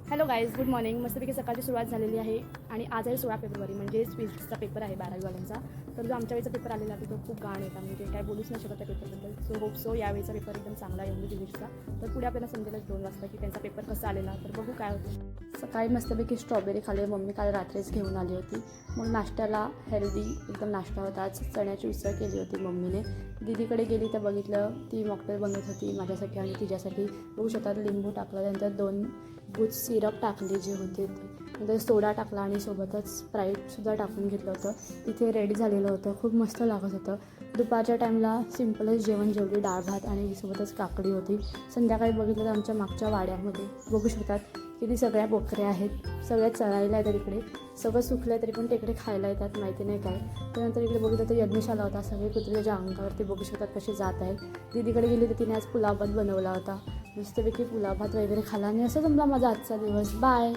Hello guys, good morning. मस्तपैकी सकाळची सुरुवात झालेली आहे आणि आज आहे 16 फेब्रुवारी म्हणजे फिजिक्सचा पेपर आहे 12वीवाल्यांचा. तर जो आमच्या वेळेचा पेपर आलेला तो खूप घाण होता, म्हणजे काय बोलूच नाही शकत त्या पेपरबद्दल. सो होप सो यावेळेचा पेपर एकदम चांगला येऊन फिजिक्सचा. तर पुढे आपल्याला समजेलच 2 वाजता की त्यांचा पेपर कसा आलेला, तर बघू काय होतं. सकाळी मस्तपैकी स्ट्रॉबेरी खाल्ली, मम्मी काल रात्रीच घेऊन आली होती. मग नाश्त्याला हेल्दी एकदम नाश्ता होता. आज चण्याची उसळ केली होती मम्मीने. दीदीकडे गेली तर बघितलं ती मॉकटेल बनवत होती माझ्यासाठी आणि तिच्यासाठी. बघू शकतात लिंबू टाकलं, त्यानंतर 2 बूस्ट सिरप टाकली जे होते ते, नंतर सोडा टाकला आणि सोबतच स्प्राईटसुद्धा टाकून घेतलं होतं. तिथे रेडी झालेलं होतं, खूप मस्त लागत होतं. दुपारच्या टाईमला सिम्पलच जेवण जेवली, डाळ भात आणि सोबतच काकडी होती. संध्याकाळी बघितलं तर आमच्या मागच्या वाड्यामध्ये बघू शकतात किती सगळ्या बोकऱ्या आहेत, सगळ्या चरायला येतात इकडे. सगळं सुकलं तरी पण ते इकडे खायला येतात, माहिती नाही काय. त्यानंतर इकडे बघितलं तर यज्ञशाला होता, सगळे कुत्र्याच्या अंगावरती बघू शकतात कसे जात आहेत. दीदीकडे गेली तर तिने आज पुलाव भात बनवला होता. मस्तपैकी पुलाव भात वगैरे खाला आणि असं जमला माझा आजचा दिवस. बाय.